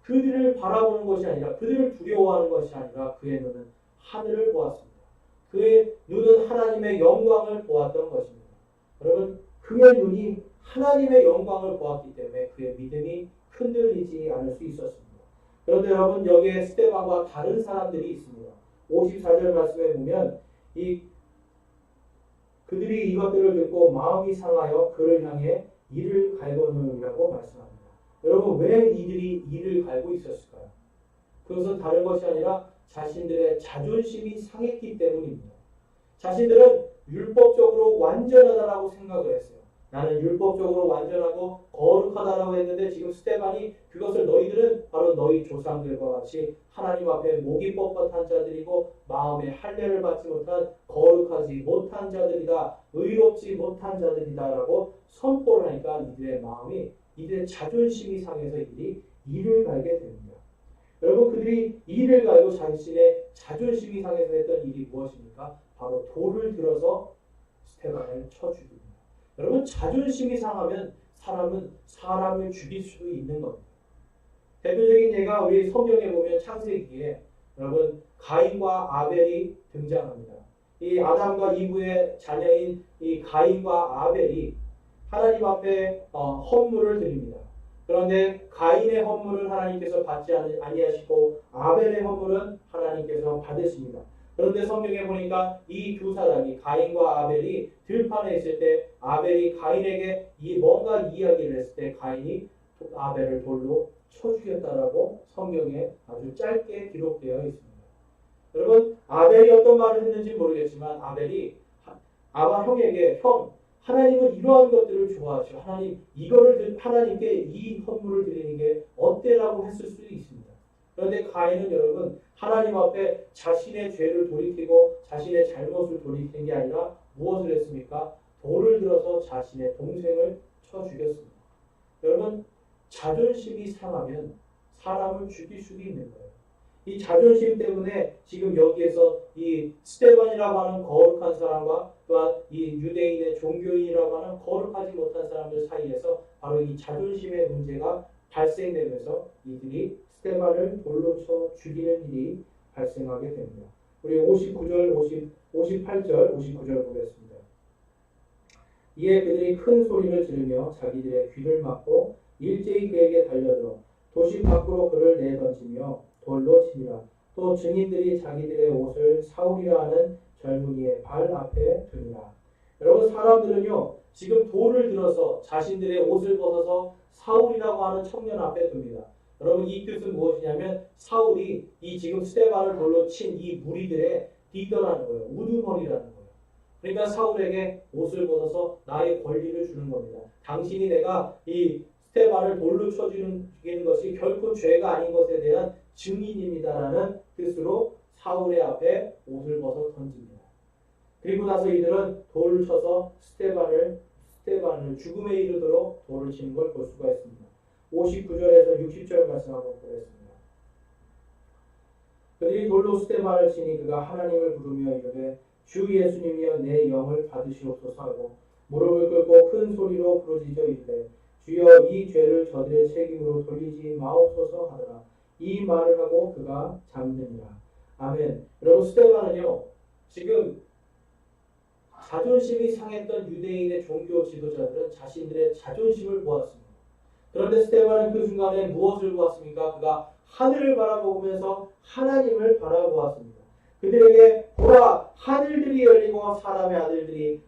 그들을 바라보는 것이 아니라 그들을 두려워하는 것이 아니라 그의 눈은 하늘을 보았습니다. 그의 눈은 하나님의 영광을 보았던 것입니다. 여러분 그의 눈이 하나님의 영광을 보았기 때문에 그의 믿음이 흔들리지 않을 수 있었습니다. 그런데 여러분 여기에 스데반과 다른 사람들이 있습니다. 54절 말씀에 보면 그들이 이것들을 듣고 마음이 상하여 그를 향해 이를 갈거느라고 말씀합니다. 여러분 왜 이들이 이를 갈고 있었을까요? 그것은 다른 것이 아니라 자신들의 자존심이 상했기 때문입니다. 자신들은 율법적으로 완전하다라고 생각을 했어요. 나는 율법적으로 완전하고 거룩하다라고 했는데 지금 스데반이 그것을 너희들은 바로 너희 조상들과 같이 하나님 앞에 목이 뻣뻣한 자들이고 마음에 할례를 받지 못한 거룩하지 못한 자들이다. 의롭지 못한 자들이다라고 선포를 하니까 이들의 자존심이 상해서 이들이 이를 갈게 됩니다. 여러분 그들이 이를 갈고 자신의 자존심이 상해서 했던 일이 무엇입니까? 바로 돌을 들어서 스데반을 쳐 죽입니다. 여러분 자존심이 상하면 사람을 죽일 수도 있는 겁니다. 대표적인 예가 우리 성경에 보면 창세기에 여러분 가인과 아벨이 등장합니다. 이 아담과 이브의 자녀인 이 가인과 아벨이 하나님 앞에 헌물을 드립니다. 그런데 가인의 헌물을 하나님께서 받지 아니하시고 아벨의 헌물은 하나님께서 받으십니다. 그런데 성경에 보니까 이 두 사람이 가인과 아벨이 들판에 있을 때 아벨이 가인에게 뭔가 이야기를 했을 때 가인이 아벨을 돌로 쳐 죽였다라고 성경에 아주 짧게 기록되어 있습니다. 여러분, 아벨이 어떤 말을 했는지 모르겠지만 아벨이 아마 형에게 하나님은 이러한 것들을 좋아하시오. 하나님께 이 헌물을 드리는 게 어때라고 했을 수도 있습니다. 그런데 가인은 여러분 하나님 앞에 자신의 죄를 돌이키고 자신의 잘못을 돌이키는 게 아니라 무엇을 했습니까? 돌을 들어서 자신의 동생을 쳐 죽였습니다. 여러분, 자존심이 상하면 사람을 죽일 수도 있는 거예요. 이 자존심 때문에 지금 여기에서 이 스데반이라고 하는 거룩한 사람과 또한 이 유대인의 종교인이라고 하는 거룩하지 못한 사람들 사이에서 바로 이 자존심의 문제가 발생되면서 이들이 스데반을 돌로 쳐 죽이는 일이 발생하게 됩니다. 우리 58절, 59절 보겠습니다. 이에 그들이 큰 소리를 지르며 자기들의 귀를 막고 일제히 그에게 달려들어 도시 밖으로 그를 내던지며 돌로 치니라. 또 증인들이 자기들의 옷을 사울이라 하는 젊은이의 발 앞에 두니라. 여러분, 사람들은요 지금 돌을 들어서 자신들의 옷을 벗어서 사울이라고 하는 청년 앞에 둡니다. 여러분, 이 뜻은 무엇이냐면 사울이 이 지금 스데반을 돌로 친 이 무리들의 리더라는 거예요. 우두머리라는 거예요. 그러니까 사울에게 옷을 벗어서 나의 권리를 주는 겁니다. 당신이 내가 이 스데반을 돌로 쳐 죽이는 것이 결코 죄가 아닌 것에 대한 증인입니다라는 뜻으로 사울의 앞에 옷을 벗어 던집니다. 그리고 나서 이들은 돌을 쳐서 스데반을 죽음에 이르도록 돌을 치는 걸 볼 수가 있습니다. 59절에서 60절 말씀 한번 보겠습니다. 그들이 돌로 스데반을 치니 그가 하나님을 부르며 이르되 주 예수님이여 내 영을 받으시옵소서 하고 무릎을 꿇고 큰 소리로 부르짖어 이르되 주여 이 죄를 저들의 책임으로 돌리지 마옵소서 하더라. 이 말을 하고 그가 잠드니라. 아멘. 여러분, 스데반은요 지금 자존심이 상했던 유대인의 종교 지도자들은 자신들의 자존심을 보았습니다. 그런데 스데반은 그 순간에 무엇을 보았습니까? 그가 하늘을 바라보면서 하나님을 바라보았습니다. 그들에게 보라, 하늘들이 열리고 사람의 아들이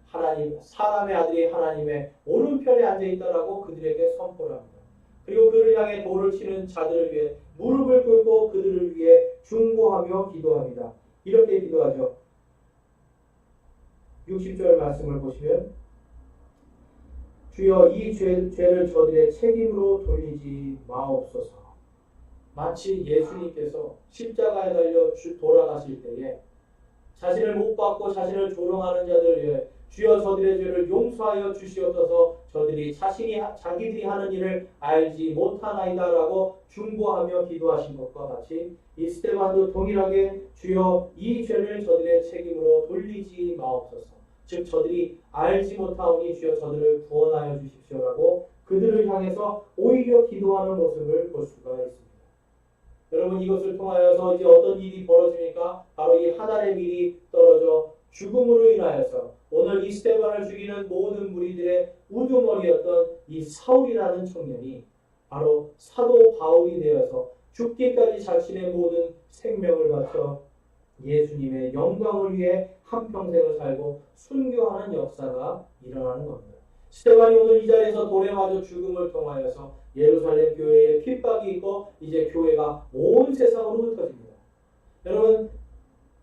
하나님의 오른편에 앉아 있다라고 그들에게 선포를 합니다. 그리고 그를 향해 돌을 치는 자들을 위해 무릎을 꿇고 그들을 위해 중보하며 기도합니다. 이렇게 기도하죠. 60절 말씀을 보시면 주여 이 죄를 저들의 책임으로 돌리지 마옵소서. 마치 예수님께서 십자가에 달려 돌아가실 때에 자신을 못 받고 자신을 조롱하는 자들을 위해 주여 저들의 죄를 용서하여 주시옵소서. 저들이 자기들이 하는 일을 알지 못하나이다라고 중보하며 기도하신 것과 같이 이 스데반도 동일하게 주여 이 죄를 저들의 책임으로 돌리지 마옵소서. 즉 저들이 알지 못하오니 주여 저들을 구원하여 주십시오라고 그들을 향해서 오히려 기도하는 모습을 볼 수가 있습니다. 여러분, 이것을 통하여서 이제 어떤 일이 벌어집니까? 바로 이 하나님의 밀이 떨어져 죽음으로 인하여서 오늘 이 스데반을 죽이는 모든 무리들의 우두머리였던 이 사울이라는 청년이 바로 사도 바울이 되어서 죽기까지 자신의 모든 생명을 바쳐 예수님의 영광을 위해 한평생을 살고 순교하는 역사가 일어나는 겁니다. 스데반이 오늘 이 자리에서 돌에 맞아 죽음을 통하여서 예루살렘 교회에 핍박이 있고 이제 교회가 온 세상으로 흩어집니다. 여러분,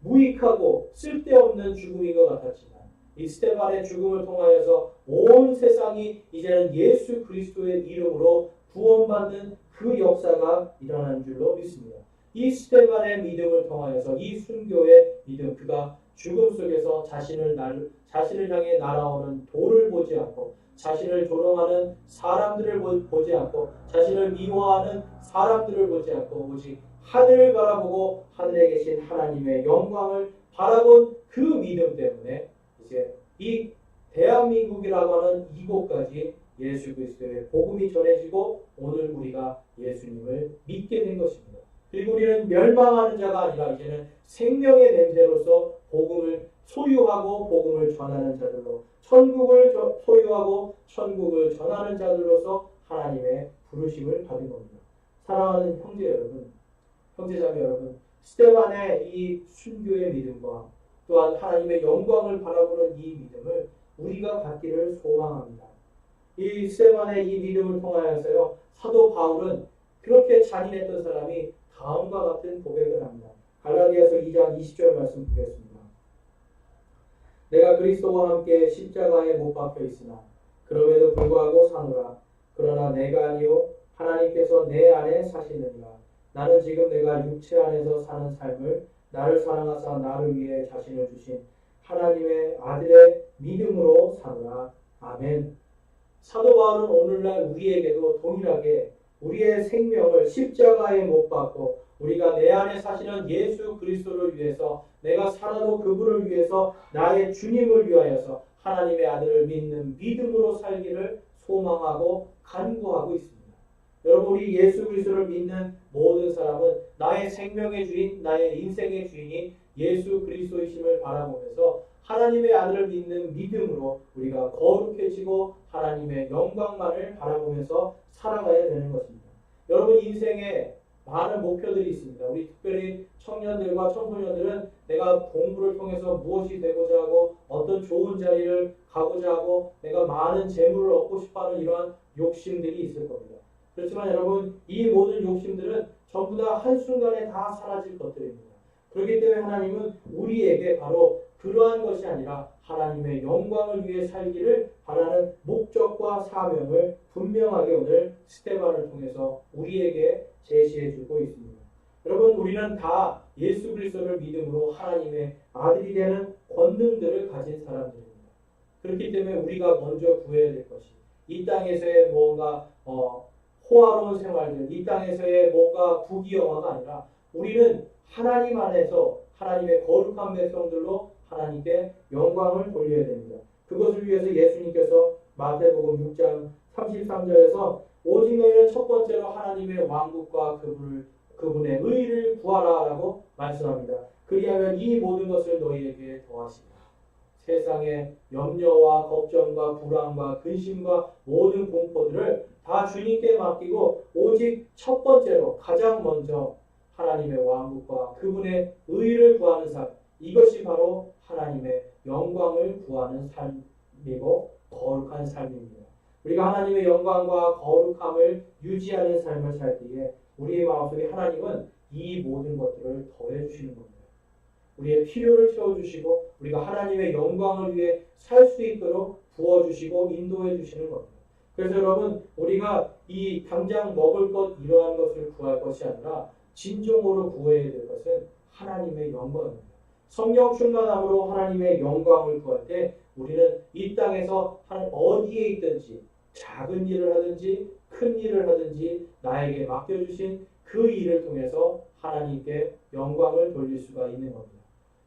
무익하고 쓸데없는 죽음인 것 같았지만 이 스데반의 죽음을 통하여서 온 세상이 이제는 예수 그리스도의 이름으로 구원받는 그 역사가 일어나는 줄로 믿습니다. 이 스데반의 믿음을 통하여서 이 순교의 믿음, 그가 죽음 속에서 자신을 향해 날아오는 돌을 보지 않고 자신을 조롱하는 사람들을 보지 않고 자신을 미워하는 사람들을 보지 않고 오직 하늘을 바라보고 하늘에 계신 하나님의 영광을 바라본 그 믿음 때문에 이제 이 대한민국이라고 하는 이곳까지 예수 그리스도의 복음이 전해지고 오늘 우리가 예수님을 믿게 된 것입니다. 그리고 우리는 멸망하는 자가 아니라 이제는 생명의 냄새로서 복음을 소유하고 복음을 전하는 자들로 천국을 소유하고 천국을 전하는 자들로서 하나님의 부르심을 받은 겁니다. 사랑하는 형제 여러분, 형제자매 여러분, 스데반의 이 순교의 믿음과 또한 하나님의 영광을 바라보는 이 믿음을 우리가 갖기를 소망합니다. 이 스데반의 이 믿음을 통하여서요, 사도 바울은 그렇게 잔인했던 사람이 다음과 같은 고백을 합니다. 갈라디아서 2장 20절 말씀 보겠습니다. 내가 그리스도와 함께 십자가에 못 박혀 있으나 그럼에도 불구하고 사노라. 그러나 내가 아니요 하나님께서 내 안에 사시느니라. 나는 지금 내가 육체 안에서 사는 삶을 나를 사랑하사 나를 위해 자신을 주신 하나님의 아들의 믿음으로 사노라. 아멘. 사도 바울은 오늘날 우리에게도 동일하게 우리의 생명을 십자가에 못 박고 우리가 내 안에 사시는 예수 그리스도를 위해서 내가 살아도 그분을 위해서 나의 주님을 위하여서 하나님의 아들을 믿는 믿음으로 살기를 소망하고 간구하고 있습니다. 여러분, 우리 예수 그리스도를 믿는 모든 사람은 나의 생명의 주인, 나의 인생의 주인이 예수 그리스도이심을 바라보면서 하나님의 아들을 믿는 믿음으로 우리가 거룩해지고 하나님의 영광만을 바라보면서 살아가야 되는 것입니다. 여러분, 인생에 많은 목표들이 있습니다. 우리 특별히 청년들과 청소년들은 내가 공부를 통해서 무엇이 되고자 하고 어떤 좋은 자리를 가고자 하고 내가 많은 재물을 얻고 싶어하는 이러한 욕심들이 있을 겁니다. 그렇지만 여러분, 이 모든 욕심들은 전부 다 한순간에 다 사라질 것들입니다. 그렇기 때문에 하나님은 우리에게 바로 그러한 것이 아니라 하나님의 영광을 위해 살기를 바라는 목적과 사명을 분명하게 오늘 스데반을 통해서 우리에게 제시해 주고 있습니다. 여러분, 우리는 다 예수 그리스도를 믿음으로 하나님의 아들이 되는 권능들을 가진 사람들입니다. 그렇기 때문에 우리가 먼저 구해야 될 것이 이 땅에서의 뭔가 호화로운 생활들, 이 땅에서의 뭔가 부귀영화가 아니라 우리는 하나님 안에서 하나님의 거룩한 백성들로 하나님께 영광을 돌려야 됩니다. 그것을 위해서 예수님께서 마태복음 6장 33절에서 오직 너희는 첫 번째로 하나님의 왕국과 그분의 의를 구하라라고 말씀합니다. 그리하면 이 모든 것을 너희에게 더하시리라. 세상의 염려와 걱정과 불안과 근심과 모든 공포들을 다 주님께 맡기고 오직 첫 번째로 가장 먼저 하나님의 왕국과 그분의 의를 구하는 삶, 이것이 바로 하나님의 영광을 구하는 삶이고 거룩한 삶입니다. 우리가 하나님의 영광과 거룩함을 유지하는 삶을 살 때에 우리의 마음속에 하나님은 이 모든 것들을 더해 주시는 겁니다. 우리의 필요를 채워주시고 우리가 하나님의 영광을 위해 살 수 있도록 부어주시고 인도해 주시는 겁니다. 그래서 여러분, 우리가 이 당장 먹을 것 이러한 것을 구할 것이 아니라 진정으로 구해야 될 것은 하나님의 영광입니다. 성령 충만함으로 하나님의 영광을 구할 때 우리는 이 땅에서 어디에 있든지 작은 일을 하든지 큰 일을 하든지 나에게 맡겨주신 그 일을 통해서 하나님께 영광을 돌릴 수가 있는 겁니다.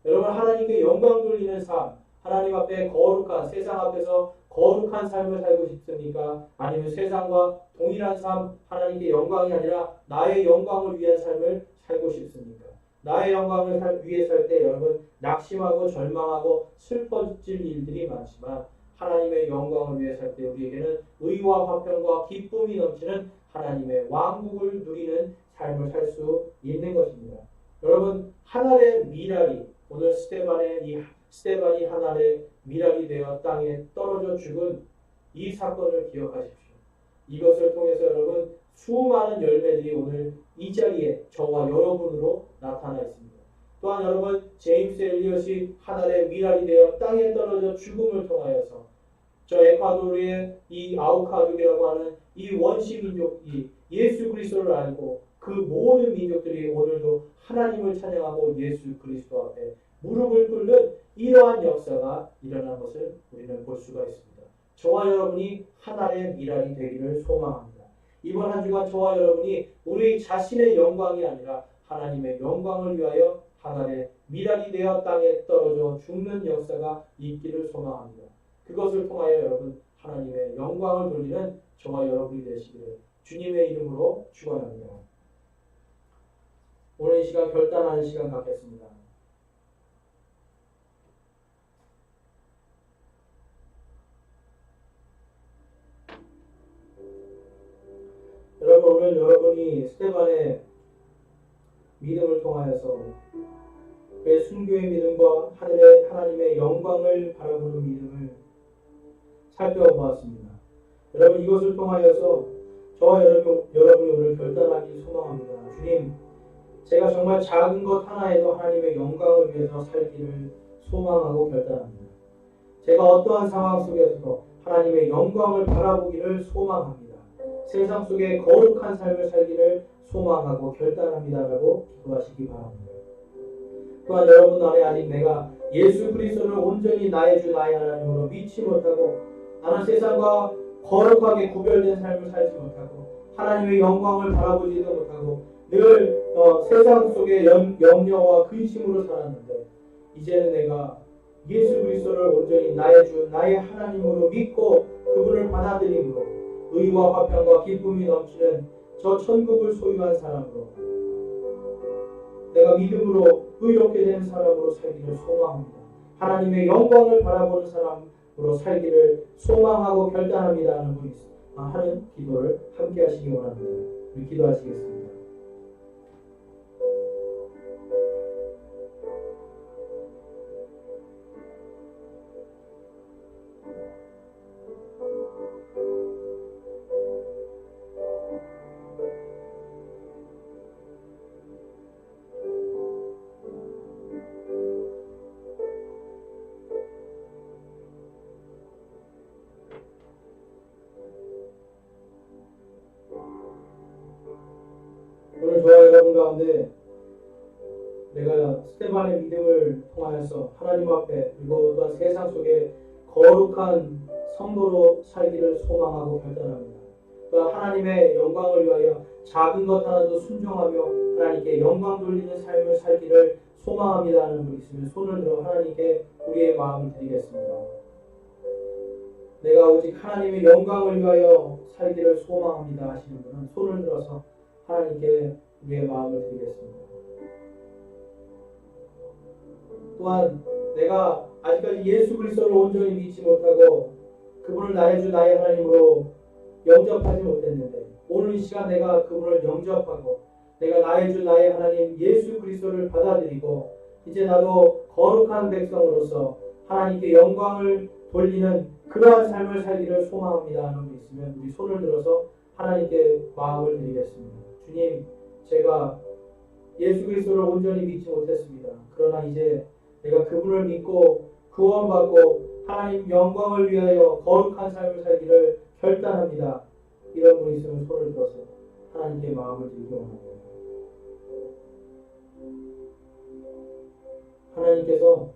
여러분, 하나님께 영광 돌리는 삶, 하나님 앞에 거룩한, 세상 앞에서 거룩한 삶을 살고 싶습니까? 아니면 세상과 동일한 삶, 하나님께 영광이 아니라 나의 영광을 위한 삶을 살고 싶습니까? 나의 영광을 위해 살 때 여러분, 낙심하고 절망하고 슬퍼질 일들이 많지만 하나님의 영광을 위해 살 때 우리에게는 의와 화평과 기쁨이 넘치는 하나님의 왕국을 누리는 삶을 살 수 있는 것입니다. 여러분, 하늘의 미랄이 오늘 스데반이 하늘의 미랄이 되어 땅에 떨어져 죽은 이 사건을 기억하십시오. 이것을 통해서 여러분, 수많은 열매들이 오늘 이 자리에 저와 여러분으로 나타나 있습니다. 또한 여러분, 제임스 엘리엇이 하늘의 미랄이 되어 땅에 떨어져 죽음을 통하여서 저 에콰도르의 이 아우카족이라고 하는 이 원시 민족이 예수 그리스도를 알고 그 모든 민족들이 오늘도 하나님을 찬양하고 예수 그리스도 앞에 무릎을 꿇는 이러한 역사가 일어난 것을 우리는 볼 수가 있습니다. 저와 여러분이 하나의 미랄이 되기를 소망합니다. 이번 한 주간 저와 여러분이 우리 자신의 영광이 아니라 하나님의 영광을 위하여 하나의 미랄이 되어 땅에 떨어져 죽는 역사가 있기를 소망합니다. 그것을 통하여 여러분, 하나님의 영광을 돌리는 저와 여러분이 되시기를 주님의 이름으로 축원합니다. 오늘 이 시간 결단하는 시간 갖겠습니다. 여러분, 오늘 여러분이 스데반의 믿음을 통하여서 그의 순교의 믿음과 하늘의 하나님의 영광을 바라보는 믿음을 살펴보았습니다. 여러분, 이것을 통하여서 저와 여러분이 오늘 결단하기 소망합니다. 주님, 제가 정말 작은 것 하나에도 하나님의 영광을 위해서 살기를 소망하고 결단합니다. 제가 어떠한 상황 속에서도 하나님의 영광을 바라보기를 소망합니다. 세상 속에 거룩한 삶을 살기를 소망하고 결단합니다라고 기도하시기 바랍니다. 또한 여러분 안에 아직 내가 예수 그리스도를 온전히 나의 주 나의 하나님으로 믿지 못하고 나는 세상과 거룩하게 구별된 삶을 살지 못하고 하나님의 영광을 바라보지도 못하고 늘 세상 속에 염려와 근심으로 살았는데 이제는 내가 예수 그리스도를 온전히 나의 주 나의 하나님으로 믿고 그분을 받아들임으로 의와 화평과 기쁨이 넘치는 저 천국을 소유한 사람으로 내가 믿음으로 의롭게 된 사람으로 살기를 소망합니다. 하나님의 영광을 바라보는 사람으로 살기를 소망하고 결단합니다 하는 기도를 함께 하시기 원합니다. 우리 기도하시겠습니다. 오늘 저와 여러분 가운데 내가 스테반의 믿음을 통하여서 하나님 앞에 그리고 또한 세상 속에 거룩한 성도로 살기를 소망하고 결단합니다. 또한 하나님의 영광을 위하여 작은 것 하나도 순종하며 하나님께 영광 돌리는 삶을 살기를 소망합니다 하는 분이 있으면 손을 들어 하나님께 우리의 마음을 드리겠습니다. 내가 오직 하나님의 영광을 위하여 살기를 소망합니다 하시는 분은 손을 들어서 하나님께 우리의 마음을 드리겠습니다. 또한 내가 아직까지 예수 그리스도를 온전히 믿지 못하고 그분을 나의 주 나의 하나님으로 영접하지 못했는데 오늘 이 시간 내가 그분을 영접하고 내가 나의 주 나의 하나님 예수 그리스도를 받아들이고 이제 나도 거룩한 백성으로서 하나님께 영광을 돌리는 그러한 삶을 살기를 소망합니다 하는 분 있으면 우리 손을 들어서 하나님께 마음을 드리겠습니다. 주님, 제가 예수 그리스도를 온전히 믿지 못했습니다. 그러나 이제 내가 그분을 믿고 구원받고 하나님 영광을 위하여 거룩한 삶을 살기를 결단합니다. 이런 분이 있으면 손을 들어서 하나님께 마음을 드리기 원합니다. 하나님께서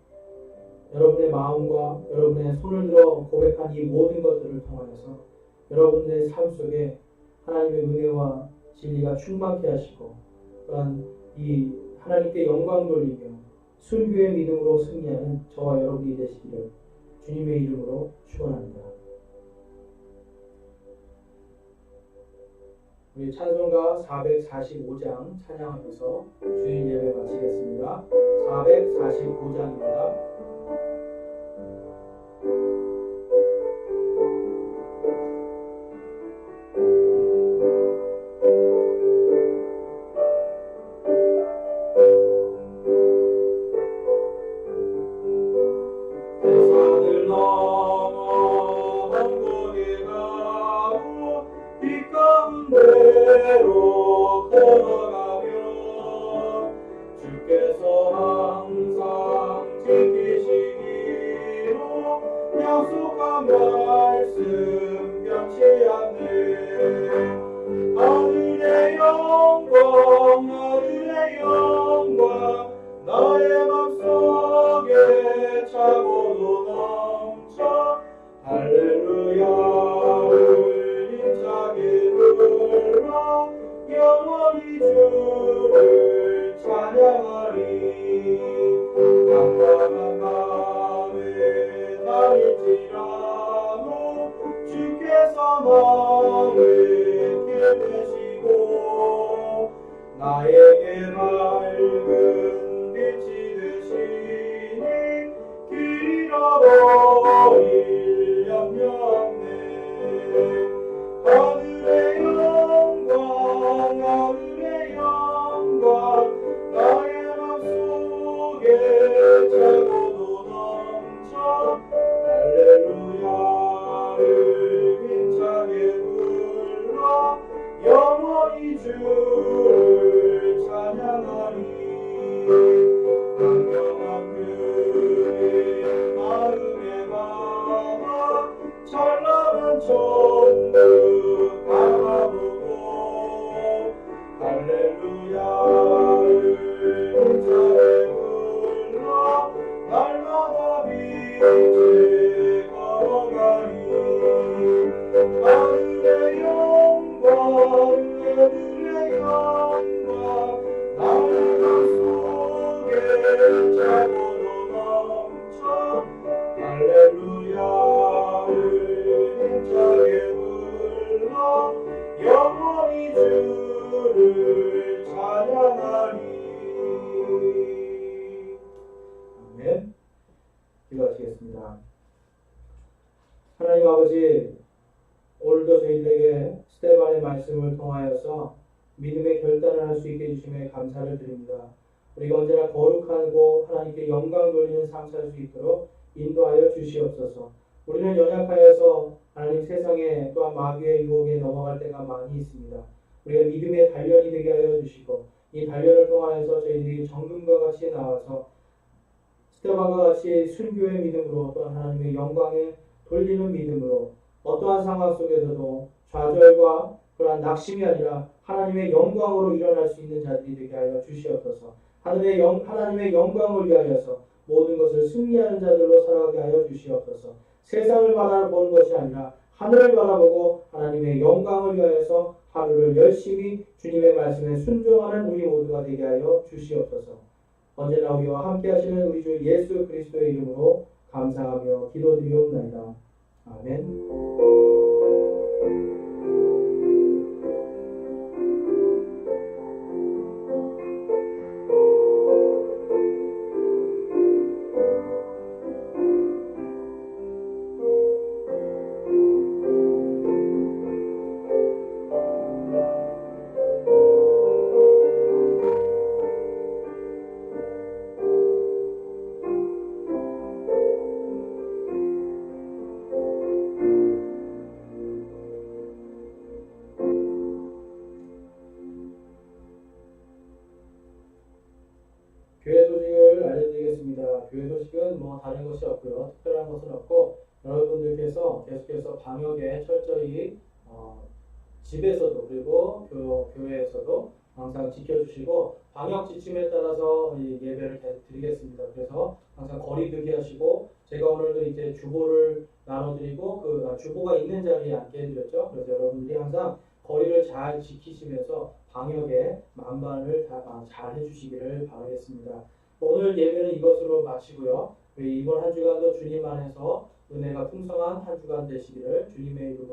여러분의 마음과 여러분의 손을 들어 고백한 이 모든 것들을 통하여서 여러분의 삶 속에 하나님의 은혜와 진리가 충만케 하시고 또한 이 하나님께 영광 돌리며 순교의 믿음으로 승리하는 저와 여러분이 되시기를 주님의 이름으로 축원합니다. 우리 찬송가 445장 찬양하면서 주일 예배 마치겠습니다. 445장입니다. 대로 걸어가며 주께서 항상 지키시기로 약속한 말씀 변치 않네. 하늘의 영광 하늘의 영광 나의 맘속에 차고도 넘쳐 할렐루야 영원히 주를 찬양하리. 깜깜한 밤에 다닐지라도 주께서 나의 길 되시고 나에게 밝은 빛이 되시니 길 잃어버릴 염려 없네. 하늘의 영광 말씀을 통하여서 믿음의 결단을 할 수 있게 해주심에 감사를 드립니다. 우리가 언제나 거룩하고 하나님께 영광 돌리는 삶 살 수 있도록 인도하여 주시옵소서. 우리는 연약하여서 하나님 세상에 또한 마귀의 유혹에 넘어갈 때가 많이 있습니다. 우리가 믿음의 단련이 되게 하여 주시고 이 단련을 통하여서 저희들이 정금과 같이 나와서 스테반과 같이 순교의 믿음으로 또한 하나님의 영광에 돌리는 믿음으로 어떠한 상황 속에서도 좌절과 그러한 낙심이 아니라 하나님의 영광으로 일어날 수 있는 자들이 되게 하여 주시옵소서. 하나님의 영광을 위하여서 모든 것을 승리하는 자들로 살아가게 하여 주시옵소서. 세상을 바라보는 것이 아니라 하늘을 바라보고 하나님의 영광을 위하여서 하루를 열심히 주님의 말씀에 순종하는 우리 모두가 되게 하여 주시옵소서. 언제나 우리와 함께 하시는 우리 주 예수 그리스도의 이름으로 감사하며 기도드리옵나이다. 아멘. 교회 소식을 알려드리겠습니다. 교회 소식은 다른 것이 없고요. 특별한 것은 없고 여러분들께서 계속해서 방역에 철저히 집에서도 그리고 교회에서도 항상 지켜주시고 방역 지침에 따라서 예배를 계속 드리겠습니다. 그래서 항상 거리두기 하시고 제가 오늘도 이제 주보를 나눠드리고 주보가 있는 자리에 앉게 해드렸죠. 그래서 여러분들이 항상 거리를 잘 지키시면서 방역에 만반을 잘 해주시기를 바라겠습니다. 오늘 예배는 이것으로 마치고요. 이번 한 주간도 주님 안에서 은혜가 풍성한 한 주간 되시기를 주님의 이름으로